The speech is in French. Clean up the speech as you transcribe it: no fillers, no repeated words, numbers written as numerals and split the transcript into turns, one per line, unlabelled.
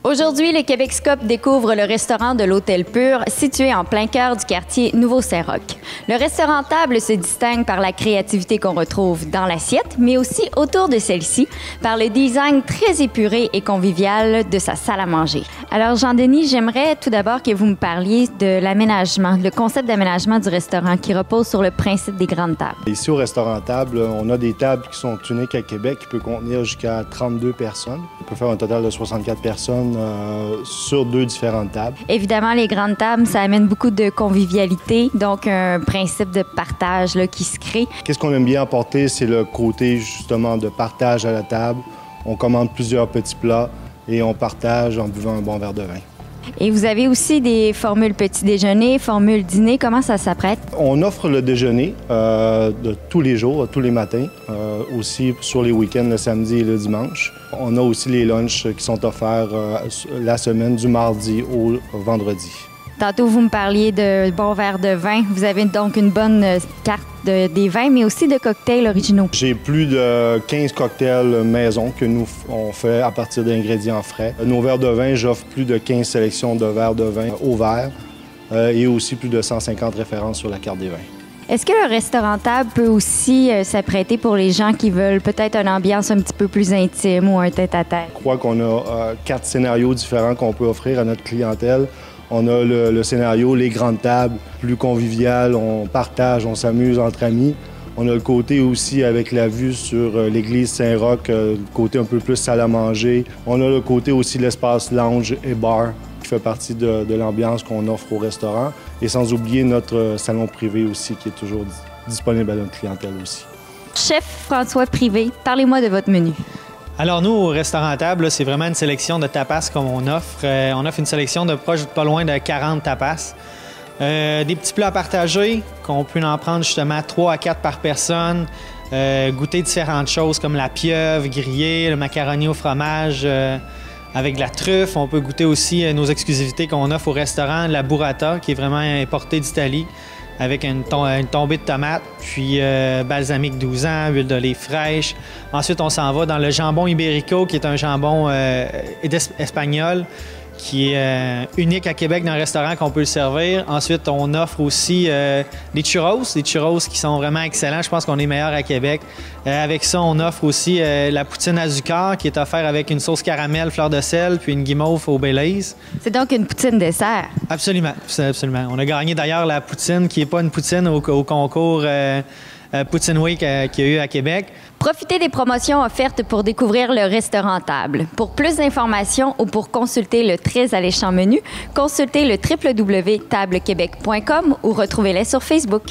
Aujourd'hui, le Québec-Scope découvre le restaurant de l'Hôtel Pur, situé en plein cœur du quartier Nouveau-Saint-Roch. Le restaurant table se distingue par la créativité qu'on retrouve dans l'assiette, mais aussi autour de celle-ci, par le design très épuré et convivial de sa salle à manger. Alors, Jean-Denis, j'aimerais tout d'abord que vous me parliez de l'aménagement, le concept d'aménagement du restaurant qui repose sur le principe des grandes tables.
Ici, au restaurant table, on a des tables qui sont uniques à Québec, qui peuvent contenir jusqu'à 32 personnes. On peut faire un total de 64 personnes sur 2 différentes tables.
Évidemment, les grandes tables, ça amène beaucoup de convivialité, donc un principe de partage là, qui se crée.
Qu'est-ce qu'on aime bien apporter, c'est le côté justement de partage à la table. On commande plusieurs petits plats et on partage en buvant un bon verre de vin.
Et vous avez aussi des formules petit déjeuner, formules dîner. Comment ça s'apprête?
On offre le déjeuner de tous les jours, tous les matins, aussi sur les week-ends, le samedi et le dimanche. On a aussi les lunchs qui sont offerts la semaine du mardi au vendredi.
Tantôt, vous me parliez de bons verres de vin. Vous avez donc une bonne carte des vins, mais aussi de cocktails originaux. J'ai
plus de 15 cocktails maison que nous on fait à partir d'ingrédients frais. Nos verres de vin, j'offre plus de 15 sélections de verres de vin au verre et aussi plus de 150 références sur la carte des vins.
Est-ce que le restaurant table peut aussi s'apprêter pour les gens qui veulent peut-être une ambiance un petit peu plus intime ou un tête-à-tête?
Je crois qu'on a 4 scénarios différents qu'on peut offrir à notre clientèle. On a le scénario, les grandes tables, plus convivial, on partage, on s'amuse entre amis. On a le côté aussi avec la vue sur l'église Saint-Roch, le côté un peu plus salle à manger. On a le côté aussi l'espace lounge et bar qui fait partie de l'ambiance qu'on offre au restaurant. Et sans oublier notre salon privé aussi qui est toujours disponible à notre clientèle aussi.
Chef François Privé, parlez-moi de votre menu.
Alors nous, au restaurant table, c'est vraiment une sélection de tapas qu'on offre. On offre une sélection de pas loin de 40 tapas. Des petits plats partagés, qu'on peut en prendre justement 3 à 4 par personne. Goûter différentes choses comme la pieuvre grillée, le macaroni au fromage avec de la truffe. On peut goûter aussi nos exclusivités qu'on offre au restaurant, la burrata, qui est vraiment importée d'Italie, avec une tombée de tomates, puis balsamique 12 ans, huile d'olive fraîche. Ensuite, on s'en va dans le jambon ibérico, qui est un jambon espagnol, qui est unique à Québec dans le restaurant qu'on peut le servir. Ensuite, on offre aussi des churros qui sont vraiment excellents. Je pense qu'on est meilleurs à Québec. Avec ça, on offre aussi la poutine azucar, qui est offerte avec une sauce caramel, fleur de sel, puis une guimauve au Baileys.
C'est donc une poutine dessert?
Absolument, absolument. On a gagné d'ailleurs la poutine, qui n'est pas une poutine, au concours Poutine Week qu'il y a eu à Québec.
Profitez des promotions offertes pour découvrir le restaurant table. Pour plus d'informations ou pour consulter le très alléchant menu, consultez le www.tablequebec.com ou retrouvez-les sur Facebook.